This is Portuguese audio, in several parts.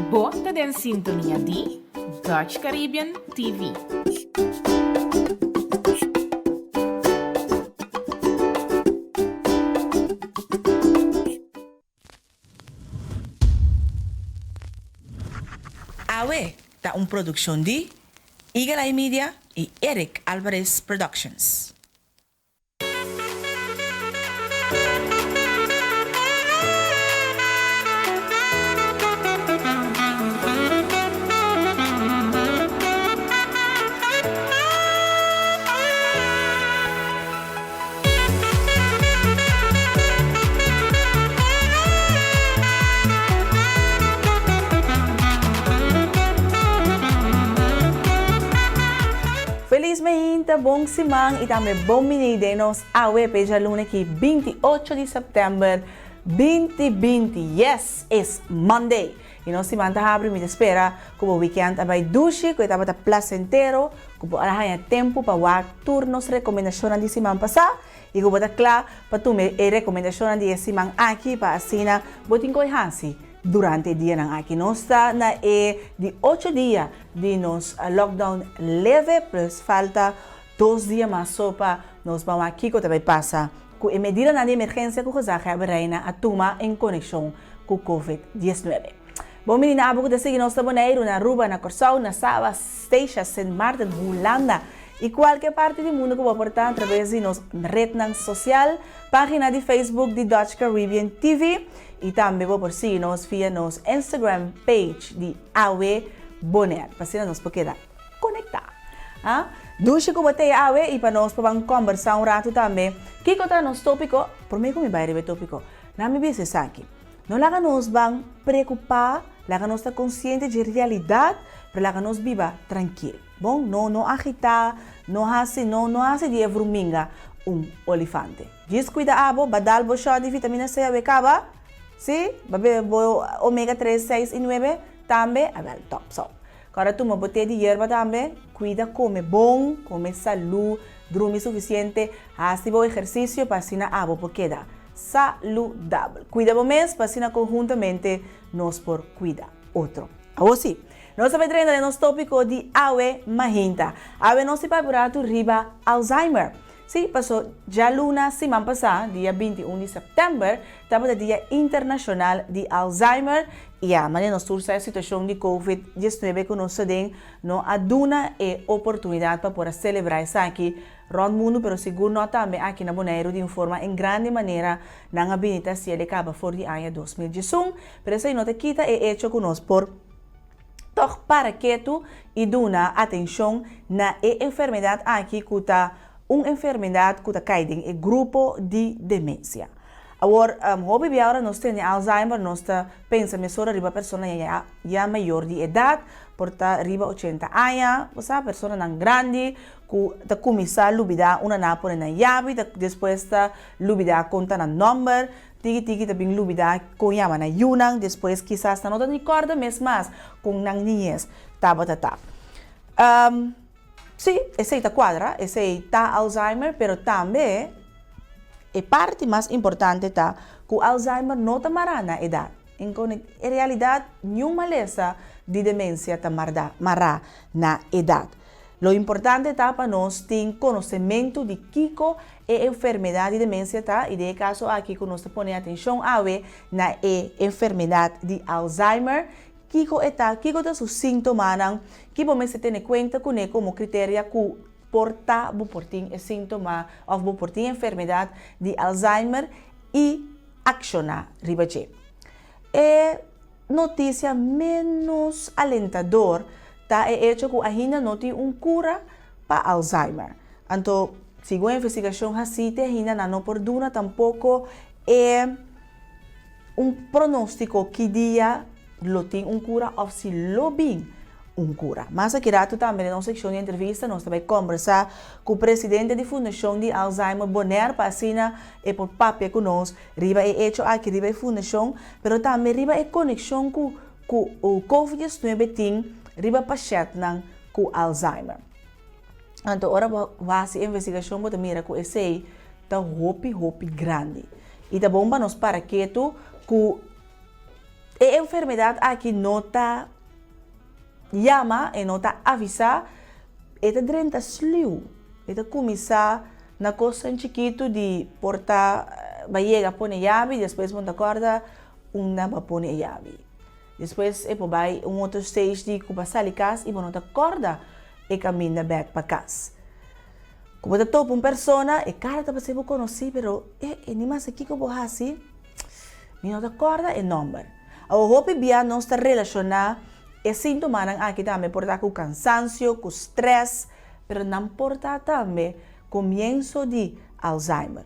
Bota den sintonia di Dutch Caribbean TV. Awe, da un production di Eagle Eye Media e Eric Alvarez Productions. Felizmente, bom simang e também bom menino nos awe peja luna que 28 de setembro 2020. Yes, it's Monday. E nós simanta abre me espera como o weekend abai dushi, que estava placentero, como arranha tempo para o turnos recomendações de semana passada e como está claro para tu me recomendações de semana aqui para assina botin coi hansi. Durante o dia ng aqui. Nós está na de 8 dias de nos lockdown leve, plus falta 2 dias mais só para nós vamos aqui que também passa com a medida de emergência que você vai reina a tomar em conexão com o COVID-19. Bom, menina, abo que seguir nós taboneiro na Aruba, na Corsau, na Sava, Station, St. Martin, Holanda e qualquer parte do mundo que vai portar através de nossa rede social, página de Facebook de Dutch Caribbean TV e também vou por si nos via nos Instagram page de Awe Boner, para se nós poder conectar. Dushi como tem Awe e para nós vamos conversar rato também. Que conta nos tópico, por mim como vai rever tópico, na minha business aqui. Não laga nos vamos preocupar, laga nos estar consciente de realidade, para laga nos viva tranquilo. Bom, não agitar, não hace de evruminga elefante. Descuida abo, badal bo shot de vitamina C abecaba. Sí, omega 3, 6 e 9 também, é top só. Agora tu uma botella de erva também, cuida, come bom, come saúde, dorme suficiente, hace bom exercício para assim abo porque dá saludável. Cuida bom mês para assim conjuntamente nós por cuidar outro. Agora sim, nós estamos treinando no nosso tópico de Awe Mahinta. Awe não se para tu riba Alzheimer. Sim, passou já luna semana passada, dia 21 de setembro, estava o Dia Internacional de Alzheimer e a maneira nós surge a situação de COVID-19 que nós temos, não aduna e oportunidade para poder celebrar isso aqui no mundo, mas seguro nós também aqui na Bonaire de forma em grande maneira na habilita se ele acaba fora de ano 2021, mas isso aí nós quita é hecho conosco por toch para que tu e duna atenção na enfermidade aqui que está uma enfermidade que cai em grupo de demência. Agora, hobby agora nós temos Alzheimer, nós pensamos sobre a pessoa já maior de idade, porta riba 80 anos, a pessoa não grande, que começa a lubida uma napore na llave, depois está lubida conta na número, tigi também lubida com yama na yunang, depois quizás não te recorda mesmo com nang niñez, tá. Sim, esse está quadra, esse está Alzheimer, pero também a parte mais importante está que o Alzheimer não está marana na idade. Em realidade, nenhuma lesa de demência está mará na idade. O importante está para nós ter conhecimento de que é enfermidade de demência está e de caso aqui que nós põe atenção na enfermidade de Alzheimer. Kiko os sintomas, que você se tem conta com como critério que porta portin é sintoma ou portin enfermidade de Alzheimer e accionar ribache. É notícia menos alentador tá é hecho que ainda não tem cura para Alzheimer. Então, segundo a investigação assim, ainda não por duna tampouco é pronóstico que dia lo tem cura ou se lo bem cura. Mas aqui também na nossa secção de entrevista nós também conversar com o presidente da Fundação de Alzheimer Bonaire para assinar e por papel conosco. Riba é hecho aqui riba é fundação, mas também riba é conexão com o COVID-19 tem riba paciente com Alzheimer. Então, ora vai a investigação para mira com esse tá hopi grande. E tá bom para nós para que tu a enfermedad aquí no está llama e no está avisa, esta drenta sliu. Esta começa na coisa chiquito de portar vai pone llave, depois monta corda, uma vai pone llave. Depois vai outro stage de cuba sali casa e monta corda e caminha back para casa. Como tá topo persona e cara tá para conhecer, pero nem mais aqui que eu vou assim. Minha corda e number. A hope bia não está relacionar e sintoma nang aqui também porta com cansancio, com stress, pero não porta também comienzo de Alzheimer.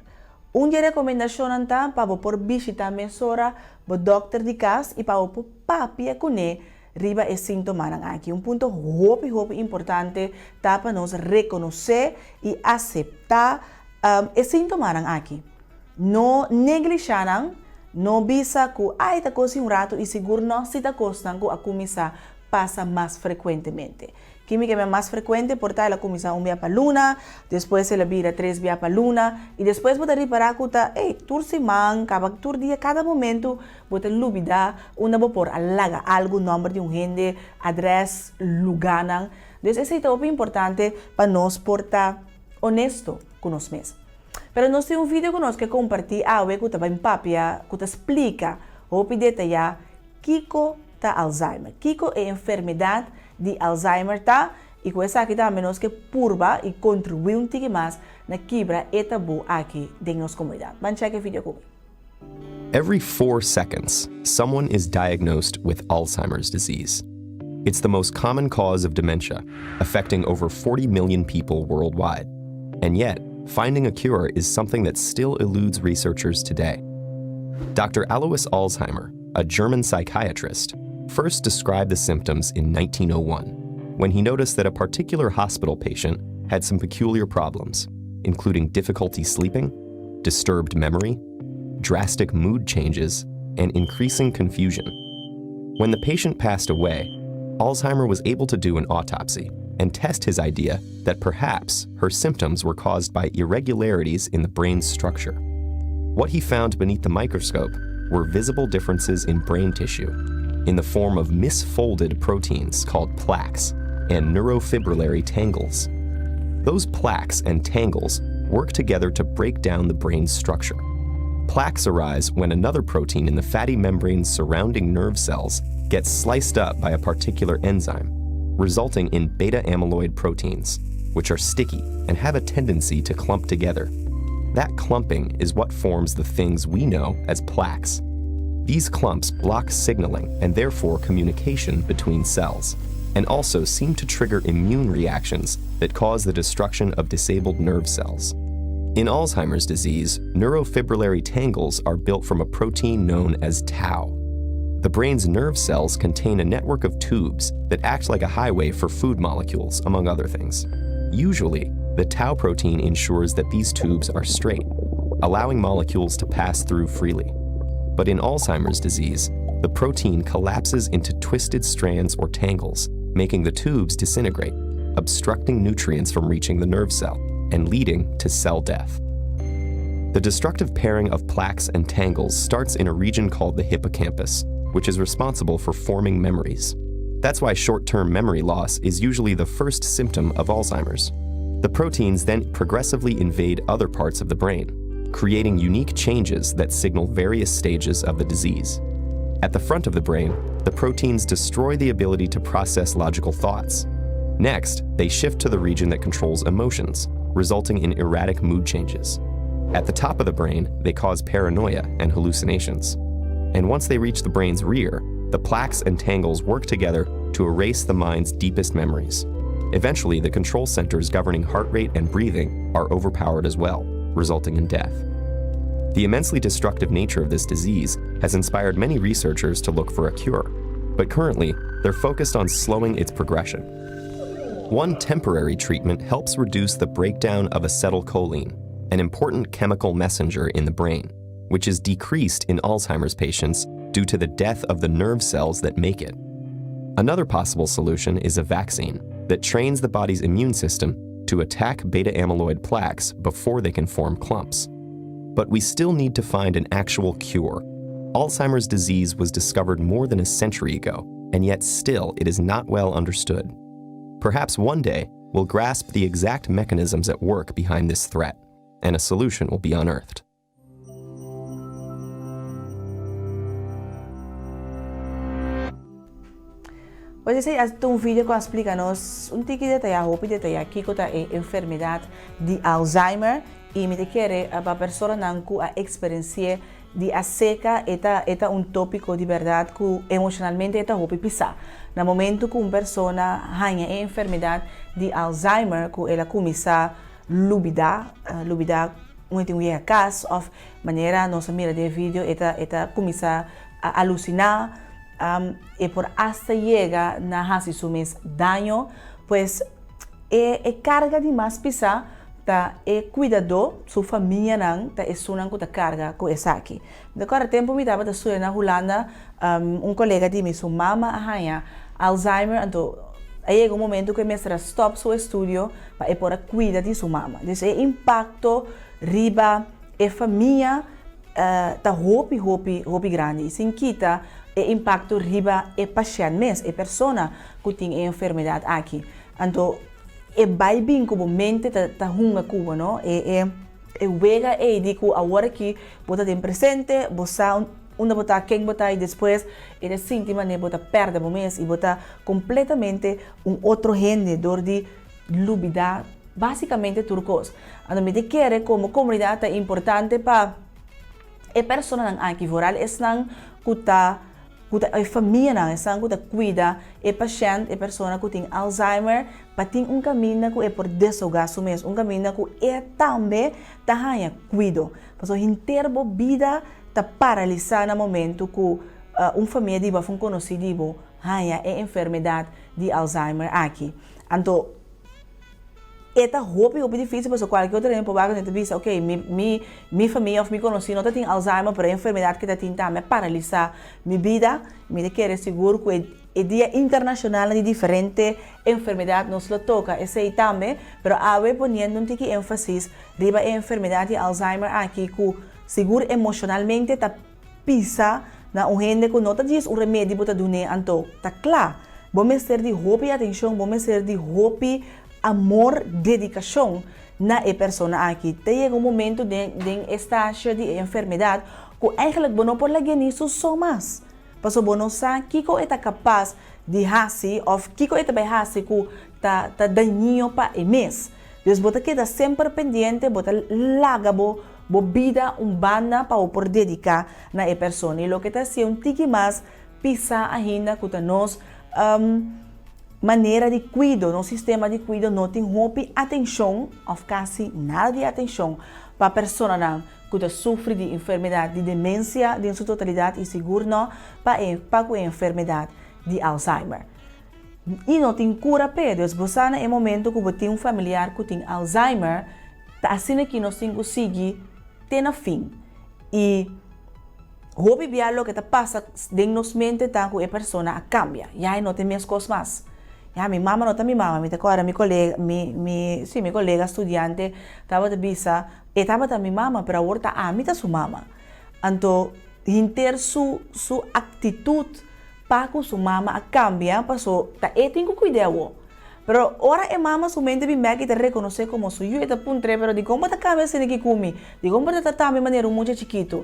Uma recomendação então para por visitar mesora o doctor de casa e para por papia com riba e sintoma nang aqui. Ponto hope importante tá para nós reconhecer e aceitar e sintoma nang aqui. No negligenciar no bisa que tá coisa rato e seguro não se tá coisa que a comisa passa mais frequentemente. Química é mais frequente porque ela começa dia para luna, depois ela vira 3 dias para luna e depois você reparar que tá, tur semana, tur dia, cada momento você lubida, uma por alaga algo número de gente, adres, lugar. Então isso é muito importante para nós portar honesto com nós mesmos. Pero nós temos vídeo conosco que compartilha que tá bem papia, que explica ou detalhar Kiko tá Alzheimer. Kiko é enfermidade de Alzheimer tá e com essa aqui também nós que purba e contribui pouco mais na quebra e tabu aqui de nossa comunidade. Vamos checar o vídeo comigo. Every 4 seconds, someone is diagnosed with Alzheimer's disease. It's the most common cause of dementia, affecting over 40 million people worldwide. And yet, finding a cure is something that still eludes researchers today. Dr. Alois Alzheimer, a German psychiatrist, first described the symptoms in 1901, when he noticed that a particular hospital patient had some peculiar problems, including difficulty sleeping, disturbed memory, drastic mood changes, and increasing confusion. When the patient passed away, Alzheimer was able to do an autopsy and test his idea that perhaps her symptoms were caused by irregularities in the brain's structure. What he found beneath the microscope were visible differences in brain tissue in the form of misfolded proteins called plaques and neurofibrillary tangles. Those plaques and tangles work together to break down the brain's structure. Plaques arise when another protein in the fatty membranes surrounding nerve cells gets sliced up by a particular enzyme, resulting in beta-amyloid proteins, which are sticky and have a tendency to clump together. That clumping is what forms the things we know as plaques. These clumps block signaling and therefore communication between cells, and also seem to trigger immune reactions that cause the destruction of disabled nerve cells. In Alzheimer's disease, neurofibrillary tangles are built from a protein known as tau. The brain's nerve cells contain a network of tubes that act like a highway for food molecules, among other things. Usually, the tau protein ensures that these tubes are straight, allowing molecules to pass through freely. But in Alzheimer's disease, the protein collapses into twisted strands or tangles, making the tubes disintegrate, obstructing nutrients from reaching the nerve cell and leading to cell death. The destructive pairing of plaques and tangles starts in a region called the hippocampus, which is responsible for forming memories. That's why short-term memory loss is usually the first symptom of Alzheimer's. The proteins then progressively invade other parts of the brain, creating unique changes that signal various stages of the disease. At the front of the brain, the proteins destroy the ability to process logical thoughts. Next, they shift to the region that controls emotions, resulting in erratic mood changes. At the top of the brain, they cause paranoia and hallucinations. And once they reach the brain's rear, the plaques and tangles work together to erase the mind's deepest memories. Eventually, the control centers governing heart rate and breathing are overpowered as well, resulting in death. The immensely destructive nature of this disease has inspired many researchers to look for a cure, but currently, they're focused on slowing its progression. One temporary treatment helps reduce the breakdown of acetylcholine, an important chemical messenger in the brain, which is decreased in Alzheimer's patients due to the death of the nerve cells that make it. Another possible solution is a vaccine that trains the body's immune system to attack beta-amyloid plaques before they can form clumps. But we still need to find an actual cure. Alzheimer's disease was discovered more than a century ago, and yet still it is not well understood. Perhaps one day we'll grasp the exact mechanisms at work behind this threat, and a solution will be unearthed. Pode ser hasta um vídeo que explica-nos um tiki detalhado, que é a enfermidade de Alzheimer e me quer a pessoa não que a experiência de a seca é um tópico de verdade que emocionalmente é hope pisar. No momento que uma pessoa ganha a enfermidade de Alzheimer, que ela começa a lubidar muito em caso, ou maneira nossa mira de vídeo, ela começa a alucinar. E por hasta llega na hasi sumes daño, pues carga de mais pisa ta cuidado su família nang ta sunan ko ta carga ko esaki. De cada tempo mi tava ta suya na Holanda colega de mim, sua mama arranha Alzheimer, então aí chega momento que mestra stop seu estudio para por cuidar de sua mama. Então é impacto riba família ta hopi grande. Sem quita impacto riba paciente mes, persona que tem a enfermidade aqui. Então, vai bem como mente ta hunga cuba, não? Wega de que agora que bota tem presente, bosa onde botar quem botar e depois ele sente maneira bota perde o mês e bota completamente outro rendedor de lubida, basicamente turcos. Então, me quer como comunidade é importante para a pessoa aqui voral é não a família não é cuida a paciente, a pessoa que tem Alzheimer, para ter caminho que é por desahogar o mesmo, caminho que é também tá cuido. Porque inteira vida tá paralisada no momento que uma família de um conhecido ganha a enfermidade de Alzheimer aqui. Então é hope difícil, porque qualquer outro tempo vai dizer, ok, minha família ou me conheci não tem Alzheimer, pero a enfermidade que tem também paralisar minha vida, me quer seguro que é dia internacional de diferente enfermidade nos lo toca, esse aí também, pero ave poniendo um tique ênfasis riba a enfermidade de Alzheimer aqui que seguro emocionalmente tá pisa na gente que não tá diz o remédio bota dune anto, tá claro, vamos ser de hope e atenção, vamos ser de hope amor, dedicação na pessoa aqui. Tem momento de estágio de enfermidade que eigenlijk não pode lagar nisso só mais. Porque não sabe que é capaz de fazer ou que é fazer que tá daninho para o mês. Então, você queda sempre pendente, você laga a vida, banda para por dedicar na pessoa. E o que está sendo um tique mais pisa ainda que nós maneira de cuidado, no sistema de cuidado não tem atenção, ou quase nada de atenção para a pessoa que sofre de enfermidade de demência em sua totalidade e seguro não para a enfermidade de Alzheimer. E não tem cura para Deus. Você é momento que você tem familiar que tem Alzheimer, assim que nós temos que conseguir ter no fim. E hope biar lo que está passa dentro nos mente tá que a pessoa cambia. E aí não tem mais coisas mais. Ya, mi mamá no está mi mamá, mi colega estudiante estaba de visa, estaba de mi mamá, pero ahora está a mí está su mamá. Então, inter su actitud para que su mamá cambia, pasó, ta tengo que cuidar. Pero ahora a mamá su mente me que te reconoce como su yo, está puntre, pero de cómo te cambia sin que comi, de cómo te trata de manera muy chiquito.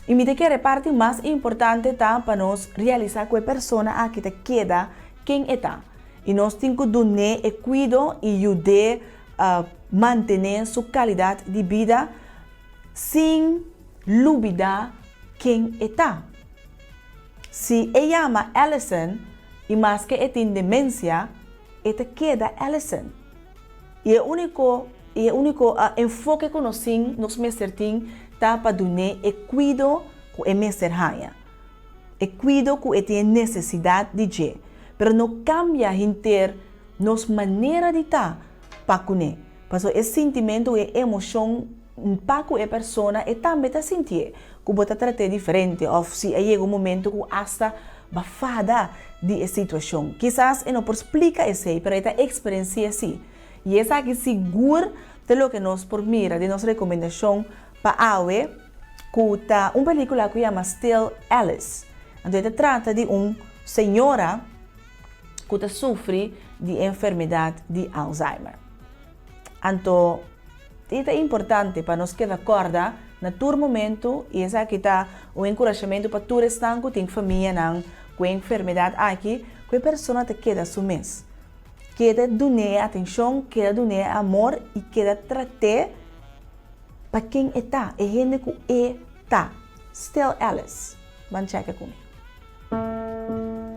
Y me que a parte más importante está para nos realizar que a persona que te queda quem está. E nós temos que donar e cuidar e ajudar a manter sua qualidade de vida sem duvidar quem está. Se ela chama Alison e mais que tem demência, ela queda Alison. E o único enfoque que nós temos, nós temos para donar e cuidar que é mestre ganha. E cuidar que tem necessidade de ter. Pero não cambia inteiro nossa maneira de estar para comer. Porque esse sentimento e emoção para a pessoa e também está sentir que você trata diferente ou se chega momento que hasta bafada de situação. Quizás não por explicar isso, mas esta experiência assim. E essa aqui segura de lo que nós por mira de nossa recomendação para Cuta una película que se llama Still Alice. Entonces trata de una señora que sufre de enfermedad de Alzheimer. Entonces, é importante para nós que acorda na todo momento e essa aqui está o encorajamento para todos que têm família com enfermidade aqui, que a pessoa te queda sumês. Queda donar atenção, queda donar amor e queda tratar para quem está, é gente que está. Still Alice. Vamos checar comigo.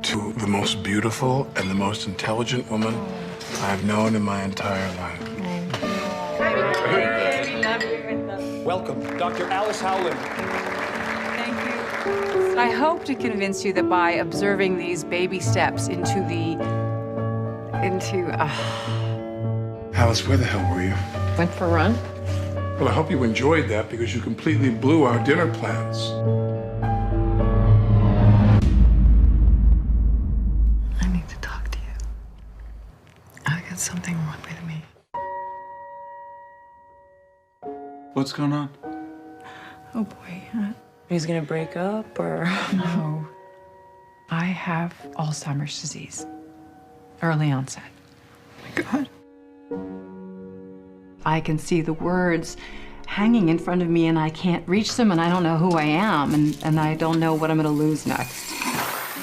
To the most beautiful and the most intelligent woman I've known in my entire life. Welcome, Dr. Alice Howland. Thank you. I hope to convince you that by observing these baby steps Alice, where the hell were you? went for a run. Well, I hope you enjoyed that because you completely blew our dinner plans. I need to talk to you. I got something wrong with me. What's going on? Oh boy. He's gonna break up or? No. I have Alzheimer's disease. Early onset. Oh my God. I can see the words hanging in front of me and I can't reach them and I don't know who I am and I don't know what I'm gonna lose next.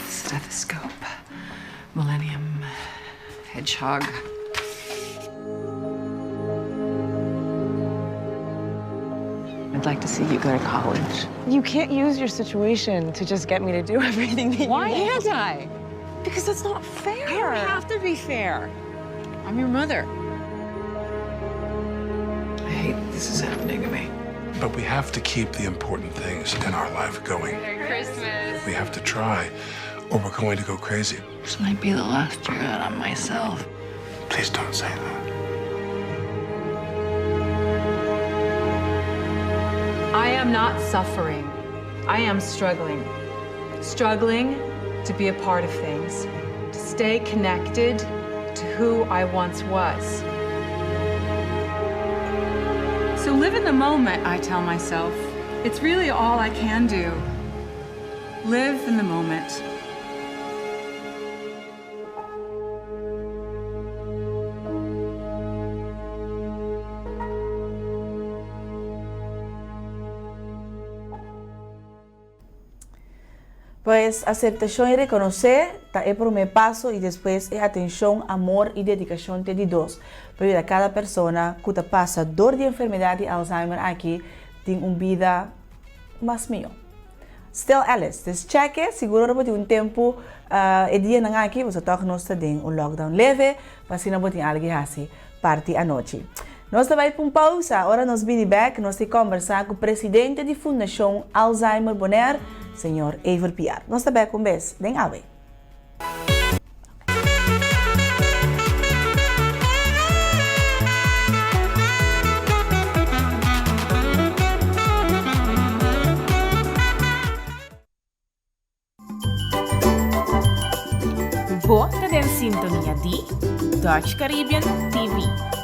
Stethoscope. Millennium. Hedgehog. I'd like to see you go to college. You can't use your situation to just get me to do everything that Why you want. can't I? Because that's not fair. I don't have to be fair. I'm your mother. I hate this is happening to me. But we have to keep the important things in our life going. Merry Christmas. We have to try, or we're going to go crazy. This might be the last year that I'm myself. Please don't say that. I am not suffering. I am struggling. Struggling to be a part of things, to stay connected to who I once was. So live in the moment, I tell myself. It's really all I can do. Live in the moment. Pues aceptación y reconocer es el primer paso y después es atención, amor y dedicación de dos. Para cada persona que pasa dor de enfermedad de Alzheimer aquí tiene una vida más mío. Still Alice, dus cheque, seguro que un tiempo el día nang aquí, você toch nos tem un lockdown leve, mas se não botem algo assim, parte a noite. Nós também para uma pausa, agora nós vim back, nós temos conversar com o presidente da Fundação Alzheimer Bonaire, Senhor Ever Piar. Nós também com beijo, den ave. Bota en sintonia di Dutch Caribbean TV.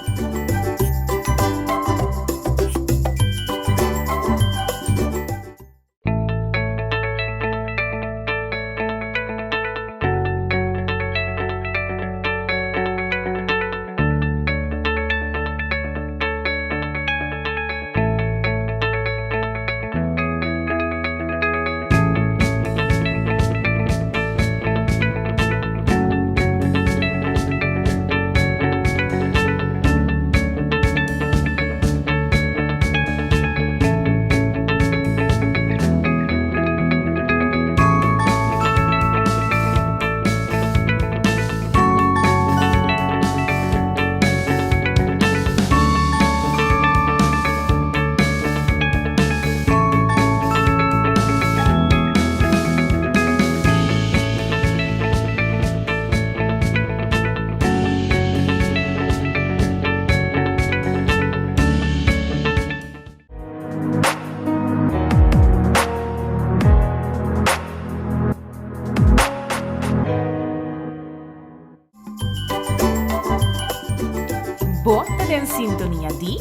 Bota en sintonia di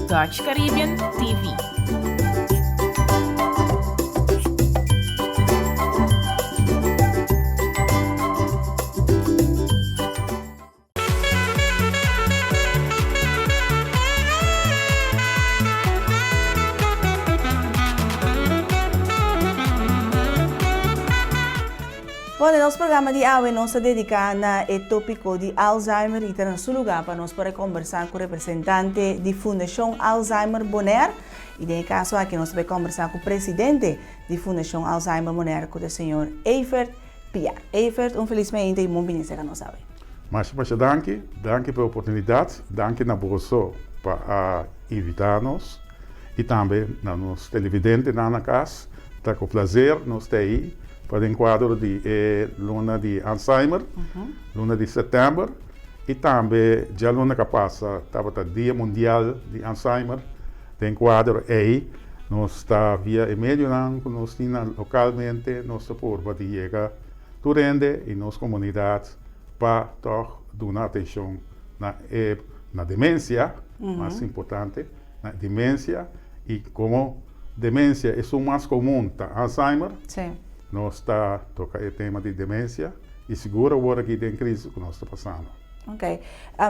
Dutch Caribbean TV. Bom, no nosso programa de hoje, nós dedicamos ao tópico de Alzheimer e temos um lugar para nós poder conversar com o representante da Fundação Alzheimer Bonaire. E nesse caso aqui, nós vamos conversar com o presidente da Fundação Alzheimer Bonaire, com o senhor Evert Piar. Evert, felizmente, e muito bem-vindo a nós hoje. Mas danke pela oportunidade, danke na bolsa para invitar-nos e também na nos televidentes na casa. Está com prazer nós ter aí para o enquadro de luna de Alzheimer, luna de setembro e também já luna que passa estava o Dia Mundial de Alzheimer. O enquadro aí nós está via e-mail nós temos localmente nossa forma de chegar durante e nossa comunidade para toch dar atenção na demência, mais importante, na demência e como demência é o mais comum da Alzheimer, nós está tocando o tema de demência e seguro agora que tem crise que nós está passando. Ok.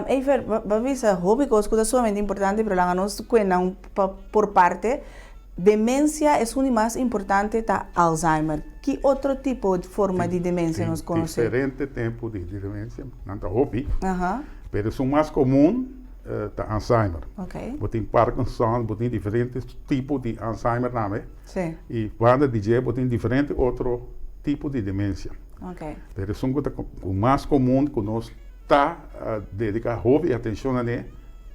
Evert, vamos a hobby que é sumamente importante, pero la nos cuenta por parte. Demência é o mais importante da Alzheimer. Que outro tipo de forma de demência nós conhecemos? Diferente tipo de demência, não é hobby, mas é o mais comum da Alzheimer. Ok. Tem Parkinson, tem diferentes tipos de Alzheimer também. Sim. E quando DJ tem diferente outro tipo de demência. Ok. Mas é o mais comum que nós está dedicar hobby e atenção a ele,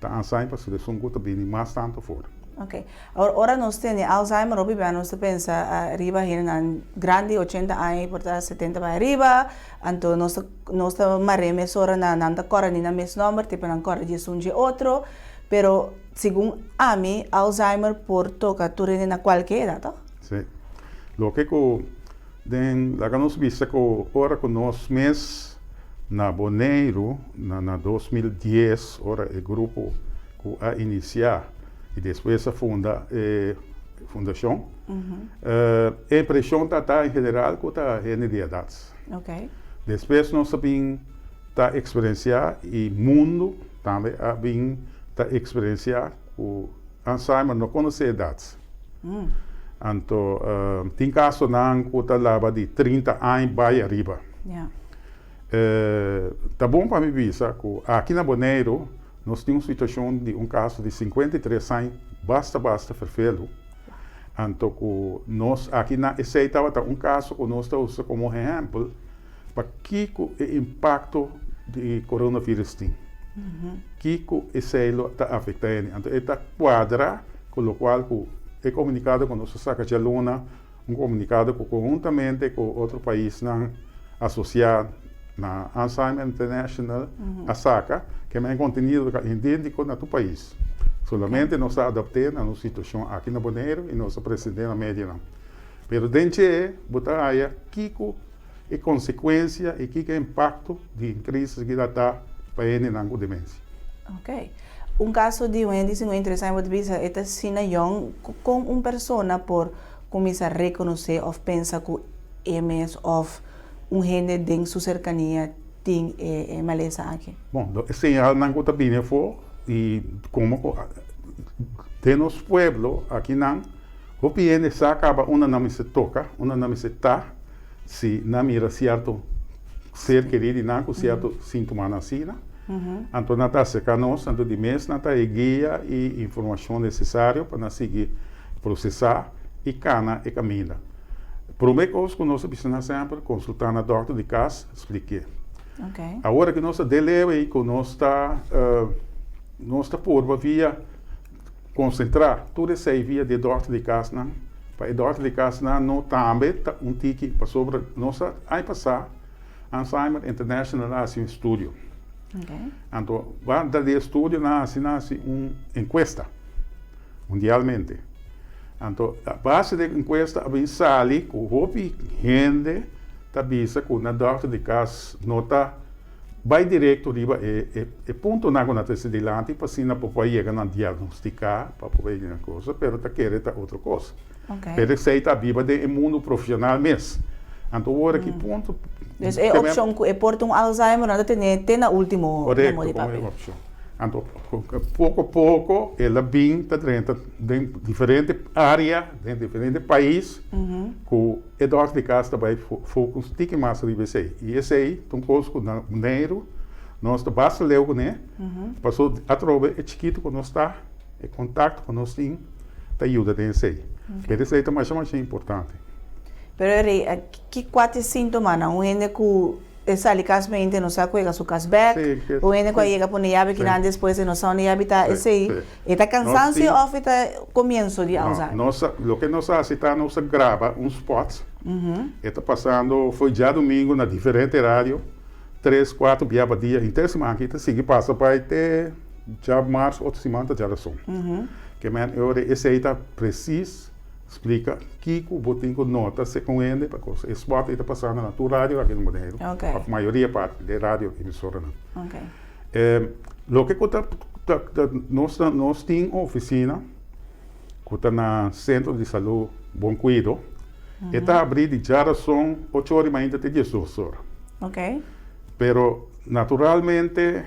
da Alzheimer, porque é um que vem mais tanto fora. Ok. Agora nós temos Alzheimer, nós pensa arriba em grande 80 anos, portanto 70 para arriba, então nós marremos ora na cora ni na mesmo número, tipo na cora de um de outro, pero segundo a mim Alzheimer por tocar turene na qualquer idade. Sim. Lo que la que nós vimos que ora que nós mês na Bonaire, na 2010, ora o grupo que a iniciar e depois a fundação. A impressão está em geral que está em de idades. Ok. Depois nós sabemos está experienciar e mundo também está experienciar o Alzheimer não conhece idades. Então tem casos não que está lá de 30 anos para arriba. Tá bom para me ver que aqui na Bonaire nós temos uma situação de caso de 53 anos, basta verfelo. Então, nós aqui na aceitava caso que nós estamos como exemplo para que o impacto do coronavírus tem. Que esse está afetando. Então, está quadra, com o qual é comunicado com nossa saca de aluna, comunicado conjuntamente com outro país associado na Alzheimer International, a SACA, que é um conteúdo idêntico no país. Solamente nós adaptamos a nossa situação aqui na Bonaire e nosso presidente na média. Mas dentro botar aí que é consequência e que é impacto de crise que está para ele na demência. Ok. Caso de índice interessante é se com uma pessoa por começar a reconhecer ou pensar que MS of gente de sua cercania tem maleza aqui. Bom, o sinal não está bem for e como de nosso pueblo aqui não, o piene se acaba não se toca, não se tá, se não mira certo ser querido não com certo sintoma na sina. Então não está se nós, então de mês não está guia e informação necessária para seguir processar e cana e caminha. Primeira coisa que nós precisamos sempre consultar na doutor de casa, expliquei. Okay. Agora que nós deleva e que nós está por via concentrar tudo isso aí via de doutor de casa, para o doutor de casa não também um tique para sobre nós aí passar Alzheimer International assim estúdio. Okay. Então, vai dar de estúdio nasce encuesta mundialmente. Então, a base da encuesta sale que o gente está vista que na doutor de casa nota vai direto riba e ponto na gona tese dilante para sina para chegar na diagnosticar para poder uma coisa, pero está querendo outra coisa. Okay. Pero sei tá viva de mundo profissional mesmo. Então, agora que ponto é opção que é por Alzheimer não tem na último correto, como é opção. Então, pouco a pouco, ela vem de diferentes áreas, de diferentes países, que é dor de casa também focus tique mais de você. E esse aí, então, conosco na Neiro, nós da base leu, né? Passou a trova é chiquito que nós está, é contato que nós tem, da ajuda desse aí. Mas esse aí também é importante. Pero que quatro sintomas, não é que essa alicasmente não sabe que é o casback, ou ainda quando chega para o niabe que não depois não sabe niabe tá esse aí, está cansancio ou está começo de Alzheimer. O que nós fazemos, nós grava spots, está passando, foi já domingo na diferente rádio, 3, 4 dias por dia, então semana que está seguindo passa para até já março, outra semana já são. Que man, esse aí está preciso explica que o botinho nota se com ele, porque o spot está passando na tua rádio aqui no Madeiro. A maioria parte da rádio emissora. O que nós temos uma oficina que está no Centro de Saúde Bom Cuido, e está abrindo já são 8 horas ainda até 18 horas. Pero naturalmente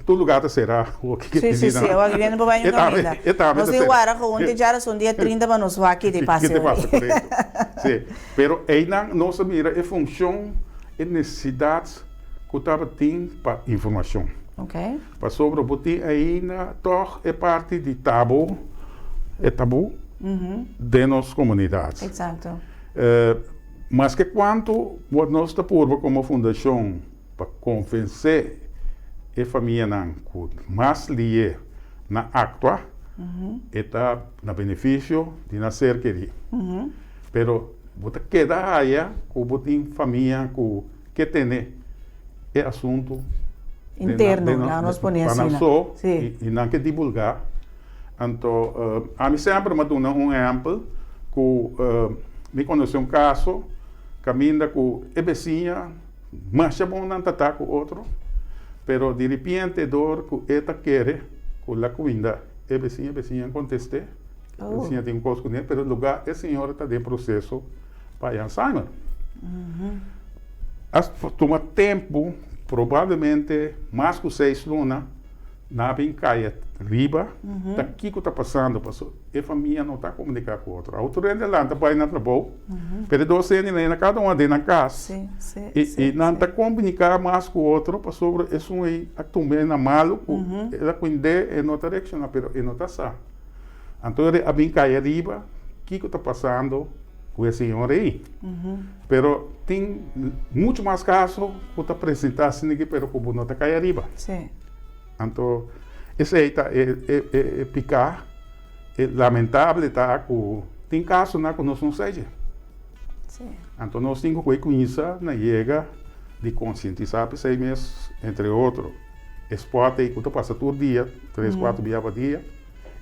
tu lugar será o que sim, eu aqui vindo para banho comida. Nós agora com ontem já são dia 30 para nós vai aqui de passeio. Sim, pero ainda nossa mira é função e necessidades que estava tendo para informação. Para sobre o botim ainda toch é parte de tabu de nossas comunidades. Exato. Mas que quanto nós está por como fundação para convencer a família que mais lia na actua está no benefício de nascer querido. Pero bota queda aí que botem família que tem é assunto interno, não nos põe assim. E não que divulgar. Então, a mim sempre me dá um exemplo que me conheceu um caso caminha com a vizinha, mas é bom não tratar com outro. Pero de repente, dor que esta quer, com a comida, a vizinha conteste, a vizinha tem um coisa com ele, pero no lugar, a senhora está em processo para Alzheimer. Toma tempo, provavelmente, mais que 6 lunas, na bem cai riba, daqui que está passando, a família não está comunicando com o outro. A autoridade lá está para ir na trabalho, pero 12 anos, cada um na casa, e não está comunicando mais com o outro, para sobre isso aí, também na malo, ela cuida e não está reaccionando, pero não está só. Então, a bem cai riba, o que está passando com esse senhor aí? Pero tem muito mais casos que está apresentando assim, pero como não está cai riba. Então, esse aí é picar, é lamentável, tá? Tem casos que nós não sabemos. Então, nós temos que conhecer na chega de conscientizar para 6 meses, entre outros. Esporte aí, que passa todo dia, 3, 4 dias por dia,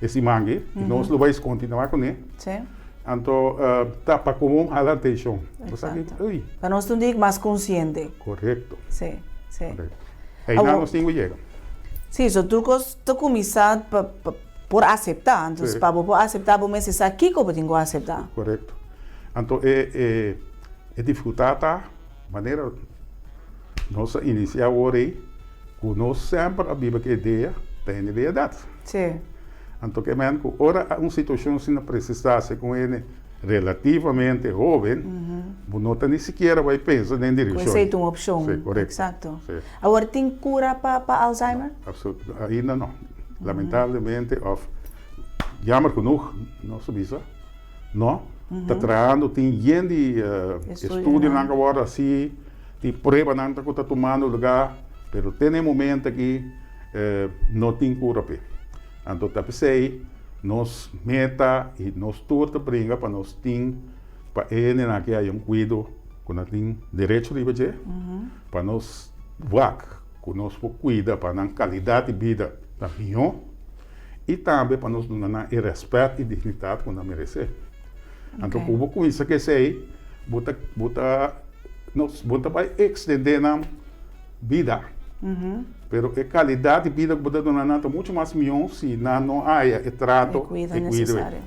esse mangue, e nós vamos continuar com ele. Então, tá para comum a atenção. Para nós não dizer mais consciente. Correto. Sim. Aí nós temos que chegar. Sim, so tu começar por aceitar, então para aceitar, vamos dizer aqui como tenho que aceitar. Correto. Então é dificuldade a maneira nossa iniciar agora aí, que nós sempre a Bíblia que ideia tem idade. Então que mesmo que ora uma situação se não precisasse com ele relativamente jovem, não tem nem sequer vai pensar nem direção. Essa é uma opção. Correto. Exato. Agora tem cura para Alzheimer? Absolutamente. Ainda não. Lamentavelmente, jammer genoeg, não subisa. Não. Está tratando, tem gente estudo não agora assim, tem prova não está tomando lugar, pero tem um momento que não tem cura para. Então, tá pensei, nós meta e nós tudo brinca para nós ter para ele que há cuidado quando tem direito de viver, para nós que nós cuida para a qualidade de vida da melhor e também para nós dar respeito e dignidade quando merece. Então, com isso que sei, nós vai estender na vida. Pero a qualidade de vida que você dá é muito mais melhor se não há trato e cuidado necessário.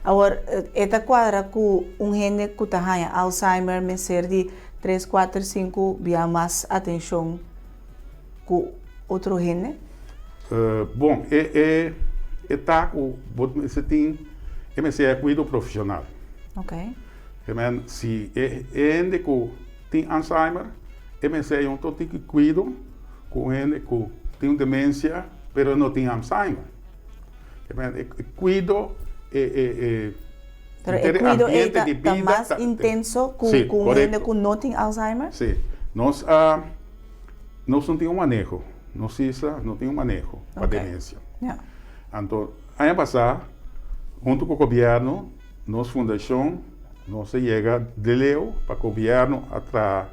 Agora, esta quadra com gente que tem Alzheimer, me ser de 3, 4, 5 via mais atenção com outro gente? bom, tá com você tem MCE cuido profissional. Ok. Se ainda tem Alzheimer, MCE então tem que cuido com ele que tem demência, pero não tem Alzheimer. Cuido Pero el cuidado está más intenso con gente que no tiene Alzheimer? Sim. Nós não temos manejo. Nós não temos manejo para demência. Yeah. Então, ano passado, junto com o governo, nossa fundação, nós chega de leu para o governo atrás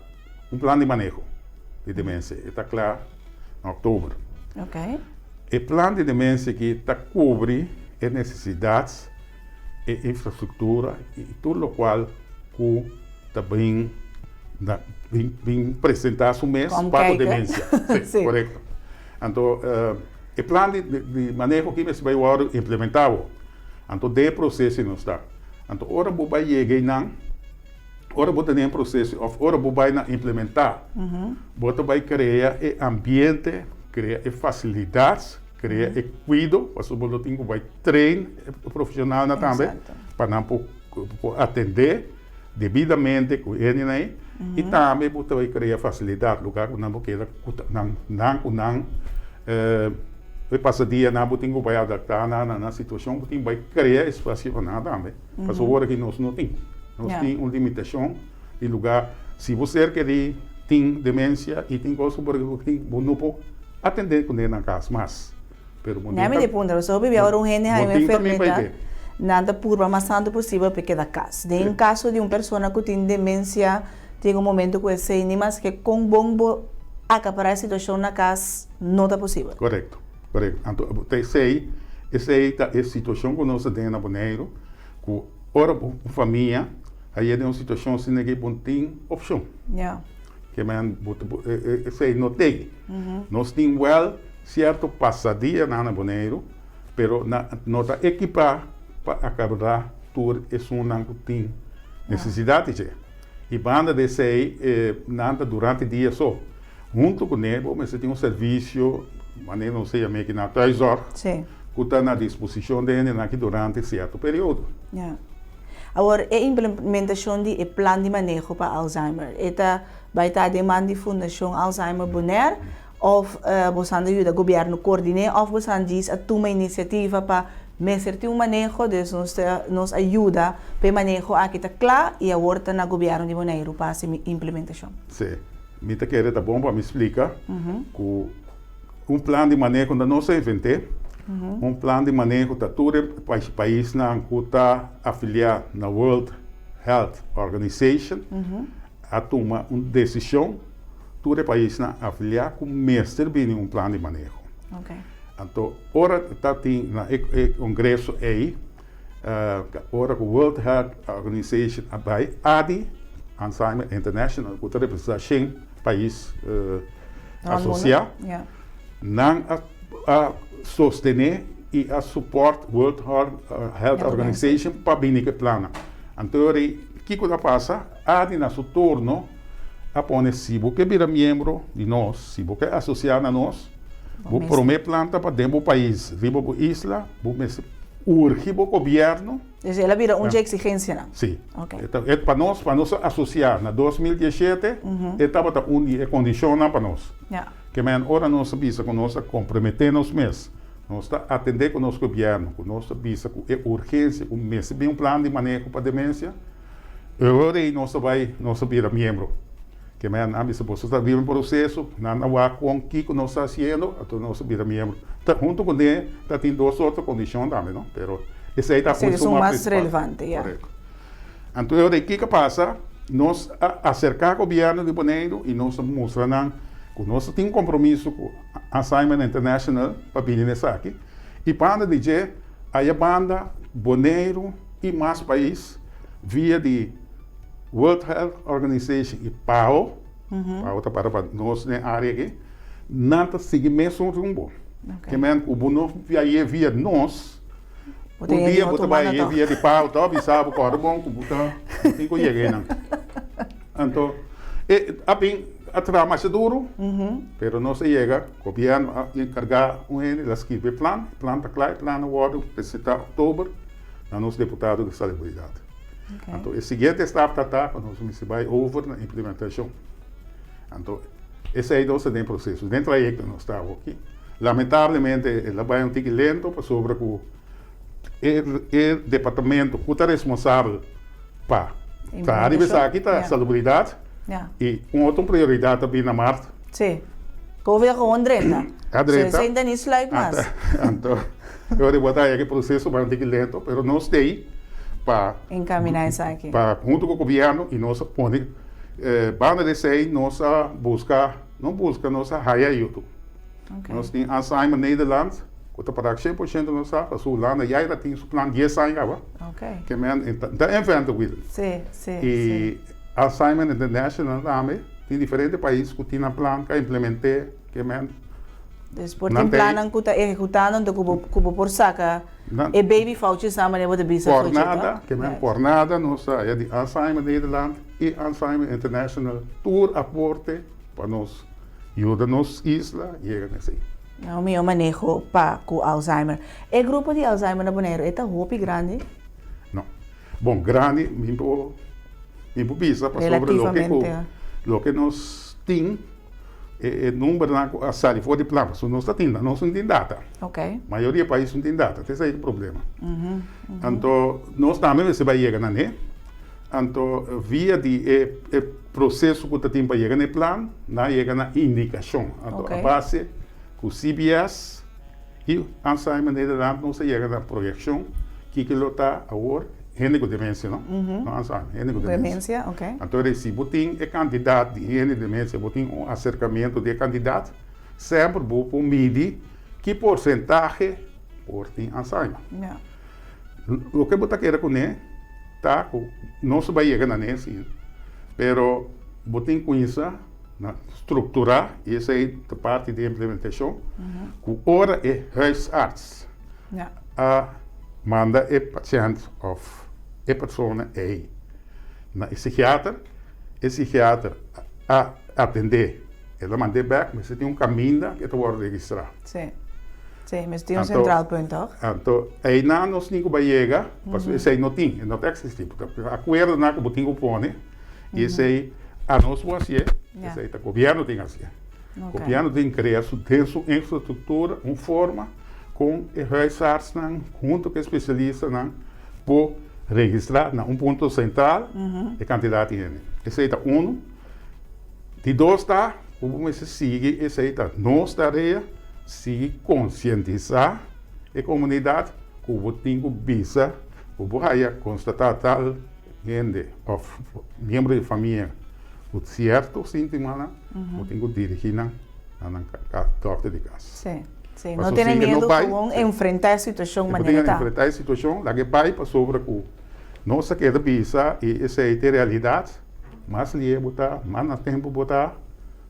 plano de manejo de demência. Está claro em outubro. Ok. O plano de demência que está cobre as necessidades e infraestrutura e tudo o qual que também vem apresentar o mês para a demência. Sim, correto. Então, o plano de manejo que nós vai agora implementar. Então, de processo não está. Então, ora você vai chegar ora você tem processo, ora você vai implementar. Você vai criar o ambiente, criar facilidades, criar o cuidado, você vai treinar o profissional também, para não atender devidamente com ele. E também você vai criar facilidade, lugar que não queira, não passa dia não você vai adaptar na situação, você vai criar espaço para nada também. Mas agora que nós não temos. Nós temos uma limitação de lugar. Se você quer tem demência e tem coisa por que não pode atender com ele na casa, mas não me depende, você vive agora gente com uma enfermidade, nada purva, mas tanto possível para cada caso. Em caso de uma pessoa que tem demência, tem momento que você mas que com bom acabar a situação na casa não é possível. Correto. Então, essa é a situação que nós temos na Bonaire, que ora a família aí é uma situação assim que não tem opção. Que essa não tem. Nós temos certo passadia na Bonaire, pero não está equipado para acabar tudo isso não tem necessidade de. E banda desse aí nada durante o dia só. Junto com ele, você tem um serviço, maneira não sei a que na 3 horas, que está na disposição dele durante certo período. Agora, a implementação do plano de manejo para Alzheimer, vai estar demanda de Fundação Alzheimer Bonaire, ou você ajuda o governo a coordenar, ou você diz a uma iniciativa para medir um manejo, nos ajuda para o manejo aqui está claro e agora na governo de Bonaire para essa implementação. Sim, me quer tá bom para me explicar que plano de manejo ainda não se inventei. Plano de manejo da todo país que está afiliado na World Health Organization a tomar uma decisão todo país afiliado com mestre bem plano de manejo. Então, agora está tem na congresso aí, agora o World Health Organization vai ADI, Alzheimer International, que representa 100 países associados, não sostener e a support World Health Organization para bem que plana. Então, o que passa? Adi na seu turno, apone se você vira membro de nós, se você é associado a nós, você promete planta para dentro do país, viva a isla, você urge o governo. Ela vira uma exigência, não? Sim. Então, para nós associar, na 2017, estava uma condição para nós. Que agora nós sabemos que nós comprometemos mesmo. Nós atender com o nosso governo, com nós sabemos que é urgência, bem um plano de manejo para a demência. Agora nós virar membro. Que se você está vivendo um processo, não há com o que nós estamos fazendo, então nós virar membro. Junto com ele, tem duas outras condições também, não? Mas esse aí está muito mais relevante. Então, o que passa? Nós acercar o governo de Bonaire e nós mostramos que nós temos compromisso com a Alzheimer International para vir nessa aqui. E para dizer, a banda Bonaire e mais países via de World Health Organization e PAO, PAO está para nós na área aqui, não seguir mesmo rumo. Que o bono via nós, o dia você vai via de PAO, tá avisado que é bom que você tem que chegar. Então, atrás más duro, pero no se llega. El gobierno a encargar la escribe plan está claro, plan wordt presentado en octubre a los diputados de salubridad. Então, o seguinte etapa está para nós vai over na implementação. Então, esse aí não tem processo. Dentro do trajecto nós estamos aqui. Lamentavelmente, ela vai um pouco lento para sobre o departamento que está responsável para arribar aqui a salubridade e uma outra prioridade também na marca. Sim. Governo gewoon drenta. Drenta. Ze ainda niet sluit mas. Então, eu vou botar aqui processo vai um pouco lento, mas nós temos para encaminhar isso aqui. Para junto com o governo e nós põe banda de sei nós não busca nossa raia ajuda. Nós temos Alzheimer Nederland, que para 100% nós a sua landa já tem o plano 10 anos agora. Que men da invento with. Sim. E Alzheimer International também tem diferentes países que têm plano que implementar que men. Depois tem plano que está executando do cubo por saca. E baby fauci sama ne bude bisa por nada, que men por nada nós é de Alzheimer Nederland e Alzheimer International tour aporte para nós ajuda nos isla chega nesse. O meu manejo para com Alzheimer. O grupo de Alzheimer na Bonaire é tão grande? Não. Bom, grande, muito bisa para sobre o que nós temos é número na sala fora de plano, nós não temos data. A maioria dos países não tem data, esse é o problema. Então, nós também você vai chegar né? Então, via de processo que tem para chegar no plano, não chega na indicação. Então, a base com o CBS e Alzheimer Nederland não se chega na projeção que está agora, gente com demência, não? Não Alzheimer, gente com demência. Então, se você é candidato de gente com demência, você tem um acercamento de candidato, sempre vou medir que porcentagem por tem Alzheimer. O que você quer com ele, tá? Não se vai chegar nesse, pero você tem que conhecer, estruturar, e essa é a parte de implementação, que ora é huisarts. A manda é paciente ou é pessoa aí. Na psiquiatra a atender. Ela manda back, mas você tem caminho que tu vai registrar. Sim, mas tem central ponto. Então, aí não nós nem vai chegar, porque esse aí não tem existir. Acordo na que você tem que pôr, e esse aí a nós vai ser, esse aí o governo tem que ser. O governo tem que criar sua infraestrutura, uma forma com huisarts junto com especialistas para registrar ponto central de candidato in. Esse é um. De dois está, como se sigue, esse é nossa tarefa, se conscientizar a comunidade, que o tem que visa, que vai constatar tal gente, ou membro de família, o certo sintoma, o tem que dirigir na doctor de casa. Sim, não tem medo de enfrentar a situação maneira. Enfrentar a situação, lá que vai para sobre o nossa queda visa e essa é a realidade, mas lhe botar, mas no tempo botar,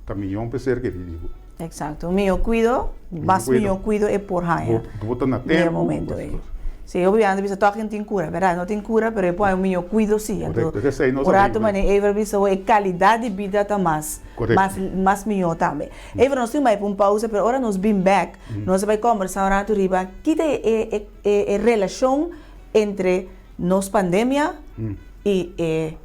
também um pessoa que digo. Exato, meu cuido, mas meu cuido é por raia. Botar na tempo. Momento aí. Sim, obviamente bisa toque não tem cura, verdade? Não tem cura, mas depois o meu cuido sim. Então, por rato maneira, ever bisa a qualidade de vida tá mais melhor também. Ever nós temos uma pausa, mas agora nós bem back, nós vai conversar rato riba, que é a relação entre nos pandemia e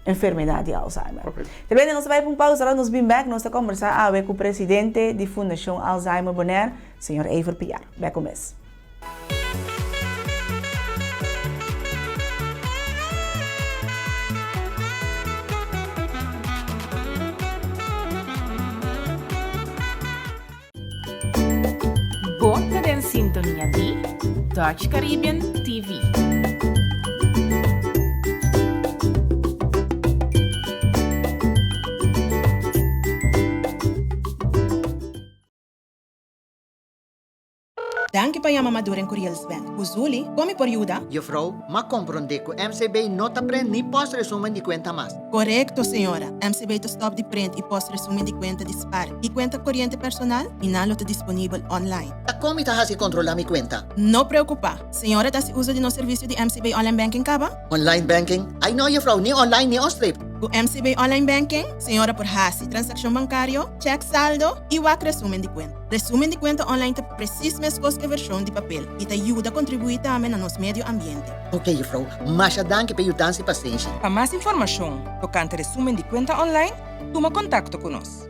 enfermidade de Alzheimer. Também nós vai para pausa, agora nós bem back, nós estamos conversar com o presidente da Fundação Alzheimer Bonaire, Sr. Ever Piar. Vai começar. Volta em sintonia de Dutch Caribbean TV. Danke pa yama maduren Kuriels Bank. Uzuli, come por ayuda? Juffrouw, ma comprende que MCB não te prende nem pós-resumen de conta mais. Correcto, senhora. MCB te stop de print e pós-resumen de conta dispare. E conta corriente personal, inalo te disponível online. Como está assim controlar minha conta? Não preocupa. Senhora, tá se usa de no serviço de MCB Online Banking, caba? Online banking? Ay no, juffrouw, ni online ni on-strip. O MCB Online Banking, senhora por hasi, transação bancário, cheque saldo e o resumen de conta. Resumen de conta online te precis mes que versão de papel e te ajuda a contribuir também no nosso meio ambiente. Ok, juffrouw. Masha, dank pela ajuda e paciência. Para mais informação tocante resumen de conta online, toma contato conosco.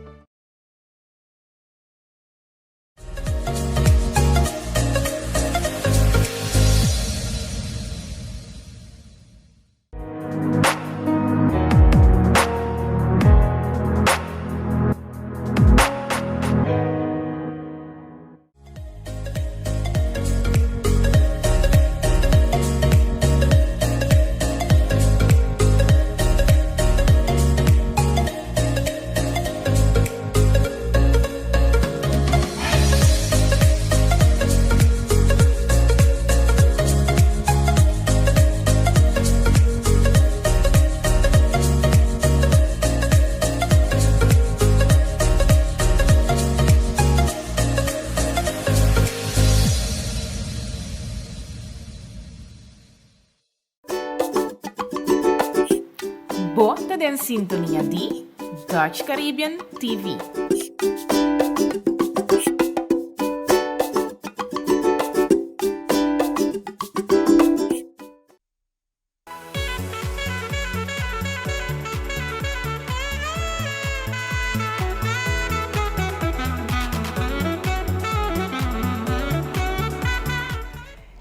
Bota den sintonia di Dutch Caribbean TV.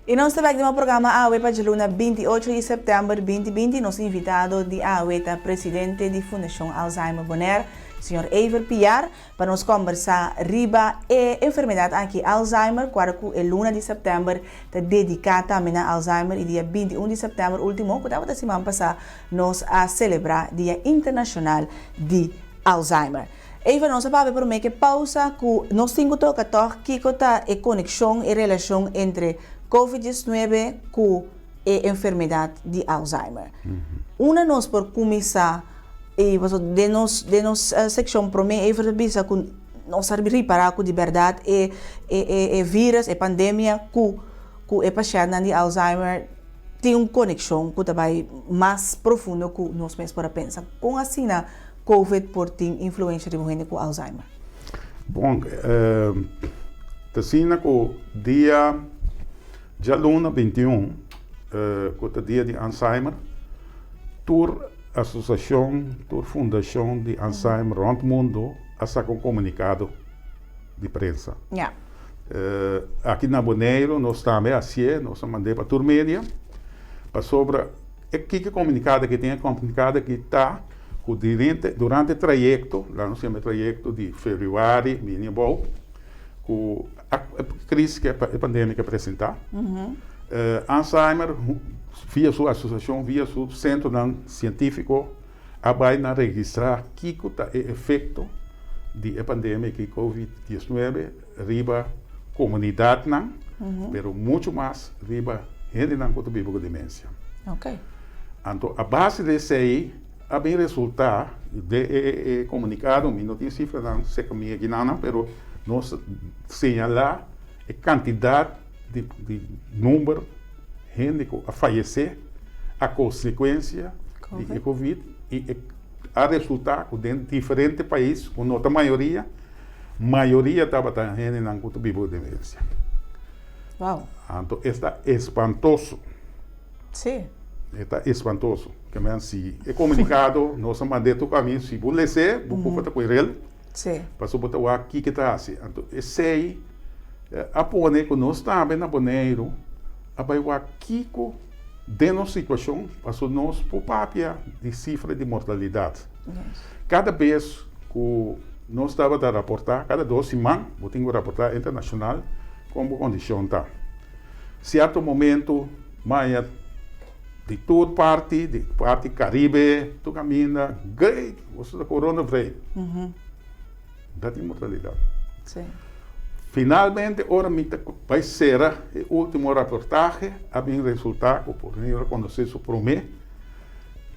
E nós também temos o programa AWE para luna 28 de setembro de 2020. Nosso invitado de AWE é o presidente da Fundação Alzheimer Bonaire, Sr. Eiver Piar, para nos conversar riba a enfermidade aqui Alzheimer, quando é luna de setembro está dedicada também a Alzheimer e dia 21 de setembro último, que estava semana passada nós a celebrar Dia Internacional de Alzheimer. Eiver, nós sabemos por mim que pausa que nós temos que tocar que está a conexão e relação entre COVID-19 com a enfermidade de Alzheimer. Uma nós por começar e de nossa secção para mim é visa que nós reparar que de verdade é vírus, é pandemia que é paciente de Alzheimer tem uma conexão que também mais profunda que nós mesmos para pensar. Com assim a COVID por ter influência de morrer com Alzheimer. Bom, assim que dia já luna 21, que é dia de Alzheimer, toda associação, toda fundação de Alzheimer rond o mundo a um comunicado de prensa. Yeah. Aqui na Bonaire, nós também assim, nós mandamos para a mídia, para sobre que comunicado que tem, comunicado que está durante o trajeto, lá nós temos o trajeto de fevereiro, mínimo, com a crise que a pandemia apresentar. Alzheimer, via sua associação, via seu centro científico, vai registrar que é o efeito da pandemia que COVID-19 riba comunidade, mas muito mais riba gente que vive com demência. Ok. Então, a base desse aí, a bem resultado de comunicado, não tem cifra, não sei como é que não, mas nós señalar a quantidade de número de gente que a falecer a consequência de Covid e a resultar que dentro de diferentes países, com outra maioria estava gente não que vive de demência. Uau. Então, está espantoso. Sim. Está espantoso. Que se é comunicado, nós mandamos o caminho, se você você com ele, passou para o aqui que está assim. Então, esse aí, a pone que nós também na Bonaire, a vai o aqui de nossa situação, passou nós por papia de cifra de mortalidade. Cada vez que nós estava a reportar, cada 2 semanas, eu tenho que reportar internacional como a condição está. Certo momento, mais de toda parte Caribe, tu caminha, great, você da corona veio. Da mortalidade. Sim. Finalmente, ora vai ser a última reportagem, a bem resultado, por quando se supõe,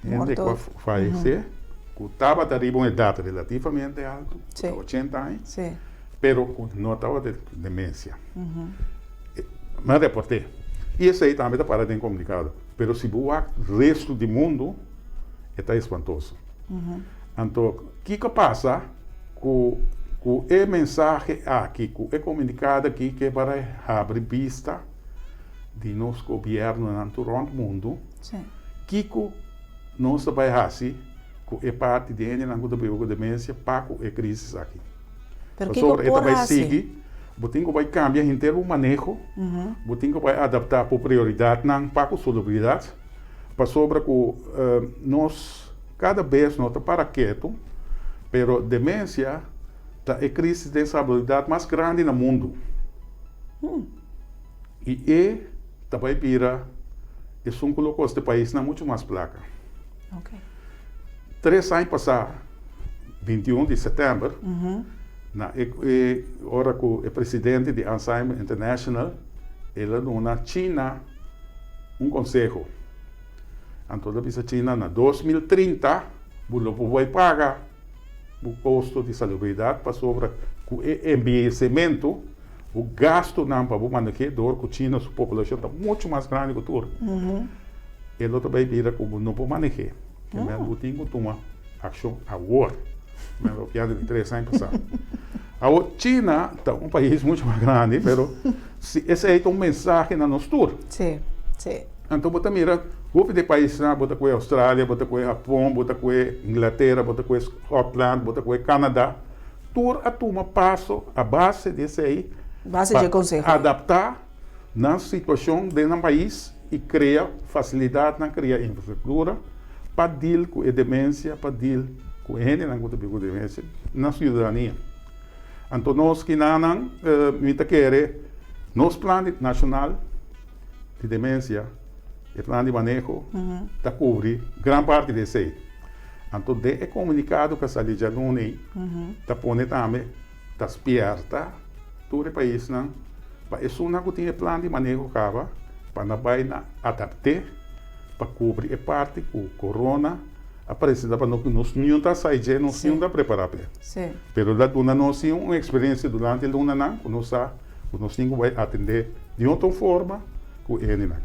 gente que falecer, que estava arriba uma idade relativamente alta, 80 anos, mas não estava de demência. Mas reportei. E isso aí também está para de comunicado. Mas se o resto do mundo, está espantoso. Então, o que passa com o mensagem aqui, com o comunicado aqui que vai abrir vista de nosso governo em todo o mundo, que nós vai fazer com a parte de a demência para com a crise aqui. Pero que vai seguir, o vai cambiar inteiro o manejo, o vai adaptar para prioridade, não para a solubilidade, para sobre que nós, cada vez, nós para quieto, pero demência é a crise de estabilidade mais grande no mundo. E também vira, isso colocou este país na muito mais placa. 3 anos passados, 21 de setembro, na hora que o presidente de Alzheimer International, ele deu na China conselho. Então, a China, na 2030, vai pagar o custo de salubridade para sobre o envelhecimento, o gasto não para o manequedor, que a China, a população está muito mais grande que tudo. Ele também vira como não pode manejar. Que mesmo tem que tomar ação agora. Mesmo que de 3 anos passados. A China é país muito mais grande, mas esse é mensagem na nossa tour. Sim. Então, você mira, grupo de países, você com a Austrália, você com o Japão, você com a Inglaterra, você com a Scotland, você com o Canadá. Tour a tomar passo a base desse aí. Base de conselho. Adaptar na situação de um país e criar facilidade na criar infraestrutura para deal com a demência, para deal com a gente que tem demência na cidadania. Então, nós que não queremos, nosso plano nacional de demência, o plano de manejo, está cobre grande parte desse aí. Então, é comunicado com a saúde de aluno, está pondo também, está esperta, todo o país, para isso não tem plano de manejo para não vai adaptar, para cobrir a parte com corona, aparecendo para nós não está saindo, não está preparado. Sim. Pero lá dona nós temos uma experiência durante o ano não, nós temos que atender de outra forma com ele não.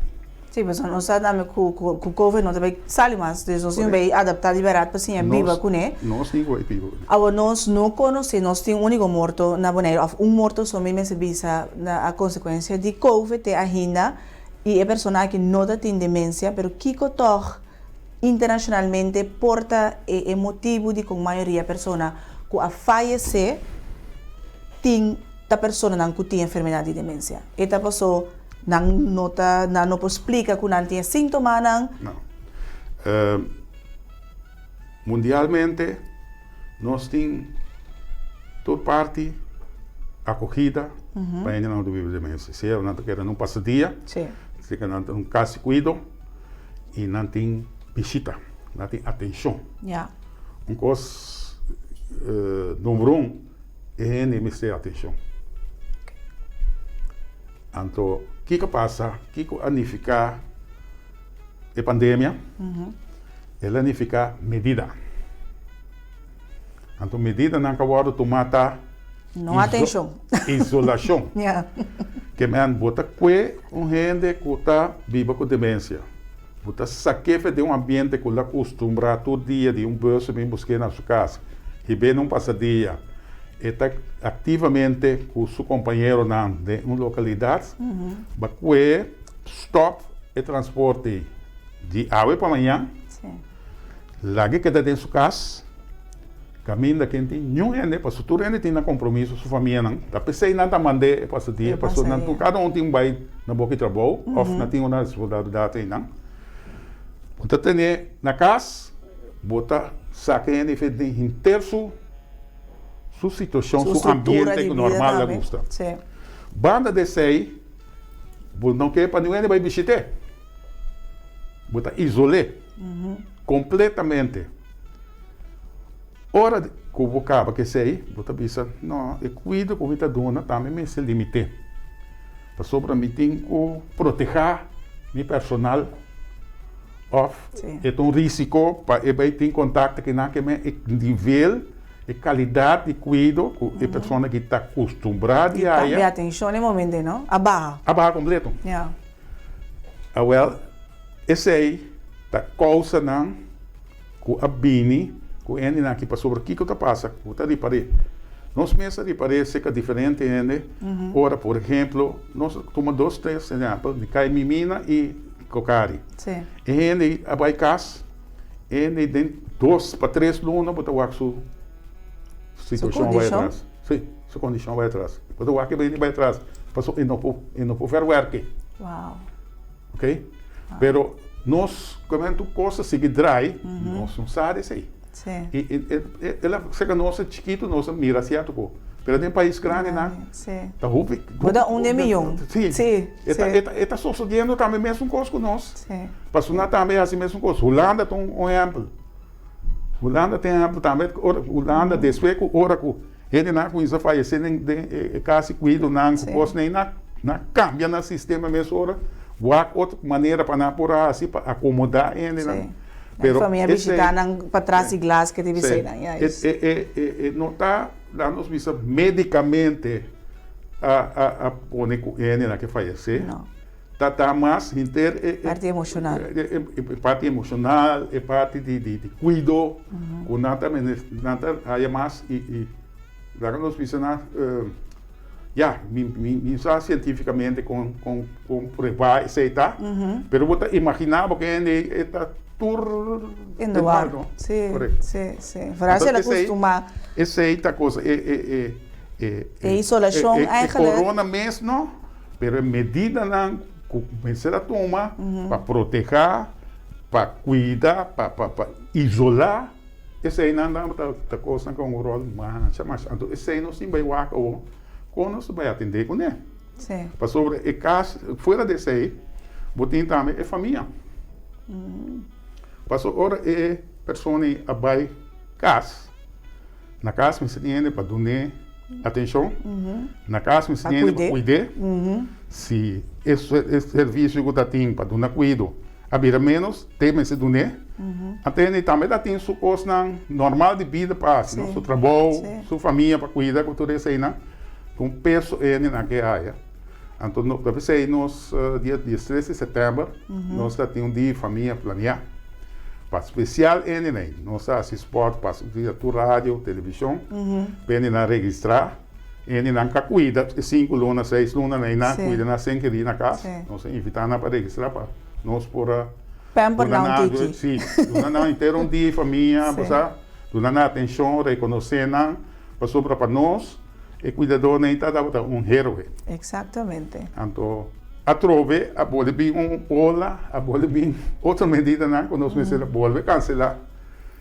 Sim, mas nós sabemos que o Covid não vai sair mais, nós temos que adaptar liberado para ser viva com ele. Nós temos que viva. Agora nós não conhecemos, nós temos único morto na Bonaire, morto só mesmo se visa a consequência de Covid ainda e a pessoa que não tem demência, pero que toch internacionalmente porta o motivo de com a maioria da pessoa que a falecer tem a pessoa não tem enfermidade de demência. Esta pessoa não explica que não tem sintomas não. Mundialmente nós temos toda parte acolhida para ainda não viver demência. Se eu não quero não passa dia, se eu não tem caso cuido e não tem visita, não tem atenção. Coisa número 1 é me atenção. Então, o que passa? O que anifica a pandemia? Ela anifica medida. Então, medida não acabou de tomar não atenção. Isolação. Que me bota que gente que está viva com demência. Bota saque de ambiente que ela costuma todo dia de bolso bem buscar na sua casa. E bem não passa dia. Está ativamente com o seu companheiro de uma localidade, para que stop o transporte de água para amanhã, lá que queda dentro da sua casa, caminho da quem tem nenhum gente, para o futuro ainda tem compromisso, sua família não, da pessoa não está mandando para o dia, para o cada um tem um bairro na boca de trabalho, ou não tem uma responsabilidade aí não. Então tem na casa, bota saque em terço sua situação, seu ambiente normal ela gosta. Banda desse aí, não quer para ninguém vai visitar. Bota isolar completamente. Hora que eu vou acabar que sei, bota bisa, não, eu cuido com a dona, também me se limite. Para sobre mim tem que proteger meu personal off. É um risco para eu ter contato que não que me nível e qualidade de cuidado com a pessoa que está acostumada a ir. A atenção no momento, não? A barra completo. Well, esse aí está causa não que a bini com ele na que passou por aqui que tá passa, que tá reparei. Nós mesmos reparei seca diferente ele. Ora, por exemplo, nós tomamos 2, 3 exemplos de caimimina e cocari. Sim. E ele vai casa, ele tem 2 para 3 lunas, botar o axo situação vai atrás. Sim, sua condição vai atrás. Botar o axo vai atrás. Passou e não pode ver work. Uau. Ok? Pero nós comendo coisas que dry, nós não sabemos isso aí. Sim. E ela chega nossa chiquito, nossa mira asiático. Pero tem país grande, né? Sim. Tá ruim. Muda 1 milhão. Sim. Sim. Está sucedendo também mesmo coisa com nós. Sim. Passou na também assim mesmo coisa. Holanda tem um exemplo. Holanda tem exemplo também. Holanda depois que ora com ele não com isso faz assim quase cuido não com coisa nem na cambia no sistema mesmo ora. Outra maneira para não por assim para acomodar ele, né? Pero família visitar para trás de glass que deve ser, né? Não está dando visa medicamente a pôr com ele na que fallecer. Não. Tá mais parte emocional. Parte emocional, parte de cuido, com nada aí mais e lá nós visa na me cientificamente com provar aceitar, pero você imaginar porque ele está tudo no ar. Sim, sim. Frase ela costuma. Essa é a coisa. Isolação eigenlijk. Corona mesmo, pero medida não começar a tomar para proteger, para cuidar, para isolar. Essa aí não é coisa com o rol mais. Então, essa aí não se vai ou quando se vai atender com ele. Sim. Para sobre o caso, fora desse aí, você também é família. Passou hora é pessoa a vai casa. Na casa me tem para dar atenção. Na casa me tem para cuidar. Se esse serviço que está tendo para dar cuidado, a menos tem se dar. Até também tem sua coisa normal de vida para seu trabalho, sua família para cuidar com tudo isso aí, né? Com peso ele naquela área. Então, nós dia 13 de setembro, nós temos um dia de família planeado. Para especial ele, né? Nós assistimos para a rádio, televisão, ele não registrar, ele não cuida, 5 lunas, 6 lunas, ele não cuida, não sem querer na casa. Nós invitamos para registrar para nós por sim, não inteiro um dia de família, para atenção, reconhecer, para nós. E cuidador nem está dando héroe. Exatamente. Então, a trove, a pode vir bola, a pode vir outra medida, né? Quando nós volve cancelar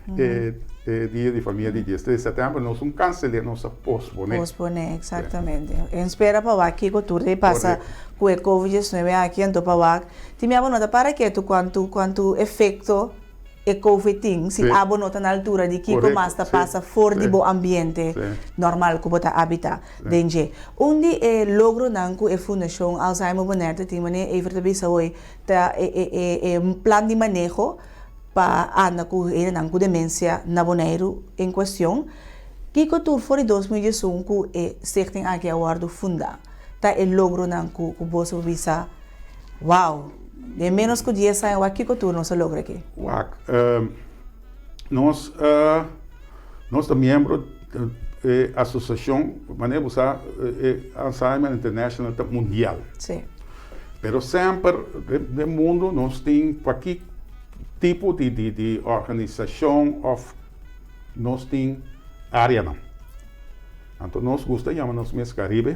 dia de família de 10 de setembro, nós não cancelamos, nós posponer. Posponer, exatamente. Espera para aqui que tu repassa com o Covid-19 aqui em Topawak. Te me nota para que tu quanto efeito e COVID se abo nota na altura de que começa passa fora do ambiente normal que você habita dentro. Onde logro nanku e fundação Alzheimer Bonerte tem mané even te bisa hoy ta plan de manejo para anda com ele nanku demência na Bonaire em questão que tu fora 2015 e stichting aqui awardo funda ta logro nanku que você bisa wow. De menos que 10 anos, o que tu não se logra aqui? Nós somos membros da associação, maneira usar Alzheimer International Mundial. Sim. Pero sempre no mundo nós temos qualquer tipo de organização nós temos área não. Então nós gostamos nós mesmos Caribe,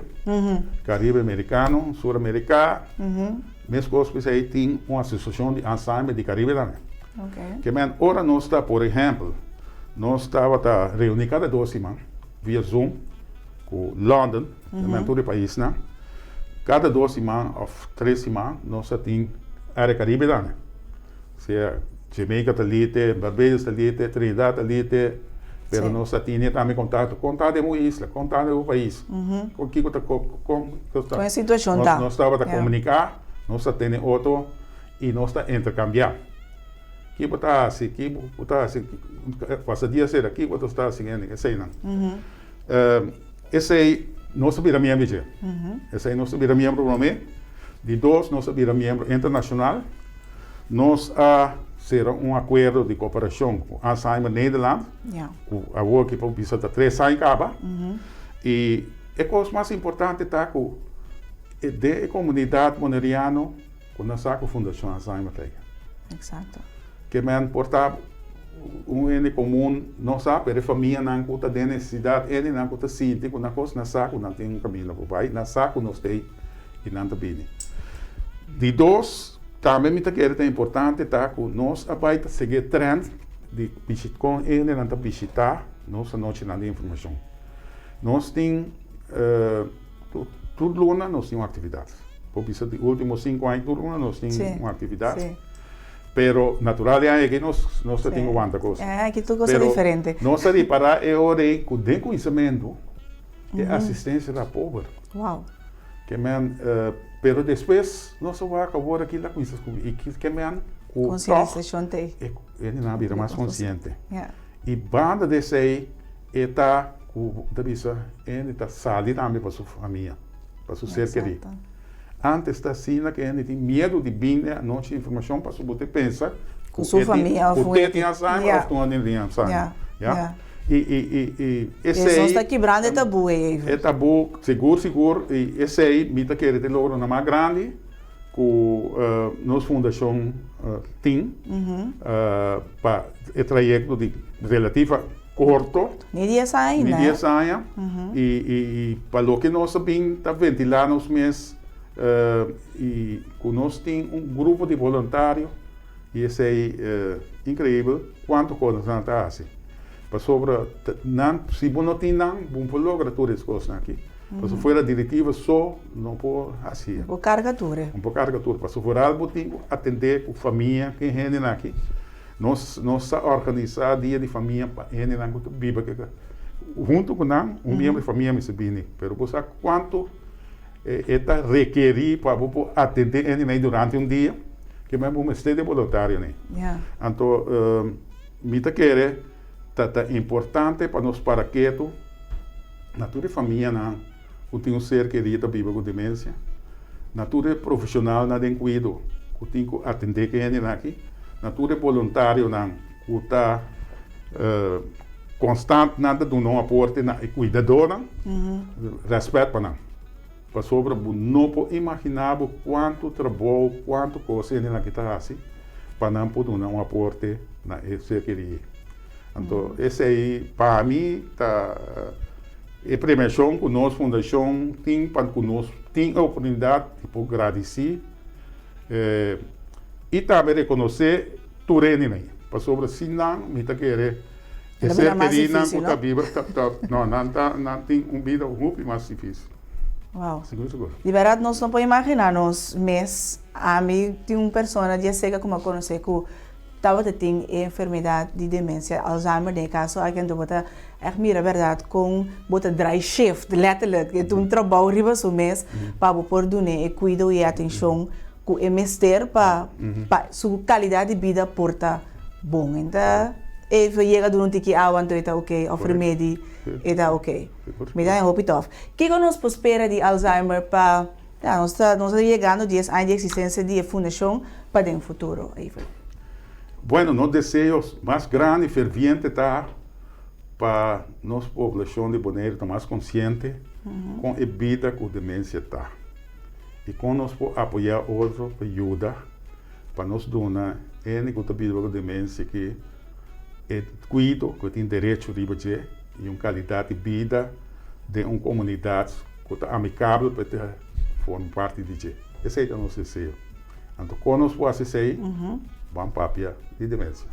Caribe americano, sul-americano. Mesmo coisas aí tem uma associação de Alzheimer de Caribe também. Que agora nós está, por exemplo, nós estava reunidos cada 2 semanas via Zoom com London, também todo o país, né? Cada 2 semanas ou 3 semanas nós temos área Caribe também. Seja Jamaica está ali, Barbados está ali, Trinidad está ali, pero nós temos também contato de uma isla, contato de um país. Com que com a situação tá. Nós estava a comunicar. Nós temos outro e nós estamos intercambiando. Que botar assim, passa dia ser aqui, botar está assim, esse aí não. Esse aí nós vira membro já. Esse aí nós vira membro também. De 2 nós vira membro internacional. Nós será acordo de cooperação com Alzheimer Nederland, Ja. com a work que precisa de 3 anos acaba. E a coisa mais importante é que de comunidade moneriana com a Fundação Alzheimer tem. Exato. Que me porta ene comum não sabe a família não conta de necessidade ele não conta sinto com na coisa na saco não tem caminho para vai na saco não tem e não também de dois também me quer é importante tá com nós abaita seguir trend de visitar com ele não tá visitar nossa noite na informação nós tem tudo luna nós tem uma atividade por isso de últimos 5 anos tudo luna nós tem uma atividade Sim. Pero natural é que nós temos muita coisa. É, que tudo coisa diferente. Nós reparar é hora com o conhecimento e assistência da pobre. Uau. Que men, pero depois nós vamos acabar aqui lá com isso e que men o consciência tem. Ele não vira mais consciente. Yeah. E banda desse aí está com da visa ele está sair também para sua família, para seu ser querido. Antes da cena que ele tem medo de vir a noite informação para você pensar com sua família ou tem Alzheimer ou não tem Alzheimer. E esse aí está quebrando é tabu é tabu seguro e esse aí me tá querendo ter logo na mais grande com nossa fundação tem para o trajeto de relativa curto media sai né e para o que nós sabemos tá ventilar nos meses e conosco tem grupo de voluntários e esse é incrível quanto coisas não está assim para sobre não se não tem não vamos lograr todas as coisas aqui para se for a diretiva só não pode assim o carregador para se for algo tem atender com família que rende aqui nós organizar dia de família para rende na que viva junto com membro de família me sabine pero você quanto eta requerir para atender ele durante dia que mesmo um estado voluntário né então me tá querer tá importante para nós para quieto na tua família não tem um ser querido vivo com demência na tua profissional na den cuido que tem que atender que ele aqui na tua voluntário não que tá constante nada do não aporte na cuidadora respeito para não para sobre não pode imaginar quanto trabalho, quanto coisa ele na que está assim, para não poder um aporte na esse querido. Então esse aí para mim tá é premiação que nossa fundação tem para conosco tem a oportunidade de poder agradecer e também reconhecer tudo ele para sobre se não me tá querer esse querido não tá vivo não tem vida muito mais difícil. Uau. Seguro. De verdade, nós não podemos imaginar nos meses. A mim, tem uma pessoa de cega como eu conheci que estava tendo enfermidade de demência, Alzheimer, no caso, a gente bota mira verdade com bota dry shift, letterlijk, que um trabalho riba o mês para poder dar e cuidar e atenção com o mister para sua qualidade de vida porta bom. Então, even chega durante que aguento está ok, of remédio está ok. Me dá hope tof. Que nós espera de Alzheimer para nós estamos chegando 10 anos de existência de fundação para o futuro, even. Bueno, nos desejos mais grande e ferviente está para nossa população de Bonaire estar mais consciente com a vida com demência está. E com nós apoiar outros ajuda para nós donar ele com a vida com demência que cuido, que tem direito de viver e uma qualidade de vida de uma comunidade que é amigável para formar parte de você. Esse é o nosso desejo. Então, quando nós podemos fazer, vamos para a de demência.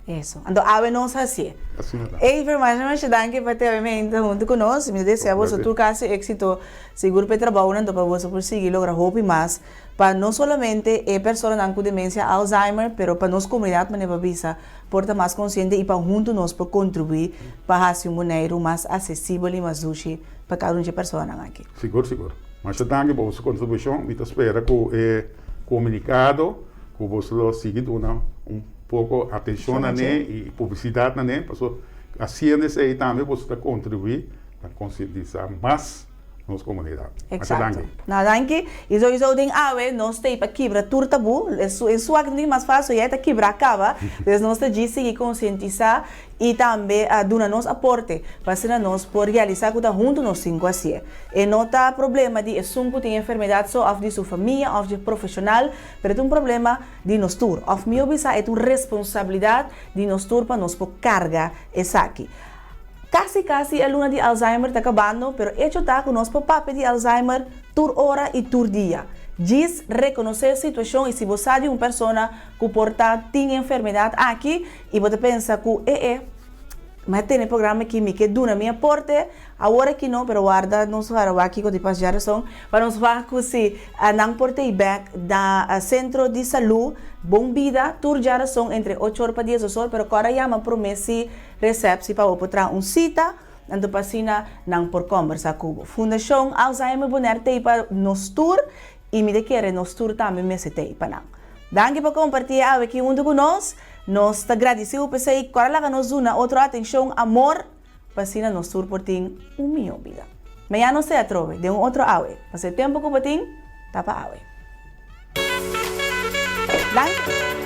Isso. Então, a nós assim. Assim é. E enfermagem, mas danke para ter vindo junto conosco. Me desejo você tudo caso êxito seguro para trabalhar, então para você conseguir lograr hope mais para não somente a pessoa com demência Alzheimer, pero para nossa comunidade maneira visa porta mais consciente e para junto nós para contribuir para fazer um maneiro mais acessível e mais útil para cada uma pessoa aqui. Seguro. Mas danke por sua contribuição. Me espera que o comunicado que você siga dando pouco atenção e publicidade para a ciência aí também você contribuir para conscientizar mais nossa comunidade. Exato. Na danke. E sowieso ding awe, nós tem para quebrar tur tabu. É sua que mais fácil é quebrar acaba. Então nós te diz que conscientizar e também dar nos aporte para nós por realizar que junto nós cinco assim. E não tá problema de sunco tem enfermidade só of de sua família, of de profissional, mas é problema de nós tur. Of meu bisa é uma responsabilidade de nós tur para nós por carga essa aqui. Casi a luna de Alzheimer está acabando, pero hecho está que nós papel de Alzheimer tur hora e tur dia. Diz reconhecer a situação e se você é uma pessoa que porta tem enfermidade aqui e você pensa que mas tem programa que me que duna minha porte agora que não, pero guarda nós vamos aqui com depois já são para nós vamos se não porte back da centro de saúde bom vida tur já são entre 8 horas para 10 horas, pero agora já me promesse recepção para botar cita então passina não por conversar com Fundação Alzheimer boner te para nos tour e me querer nos tour também me se te para não. Danke por compartilhar aqui junto com nós. Nós te agradecemos por ser agora lá nos una outra atenção, amor, passina nos tour por ti minha vida. Amanhã não se atrove de outro awe. Passei tempo com o patim, tapa awe. Danke.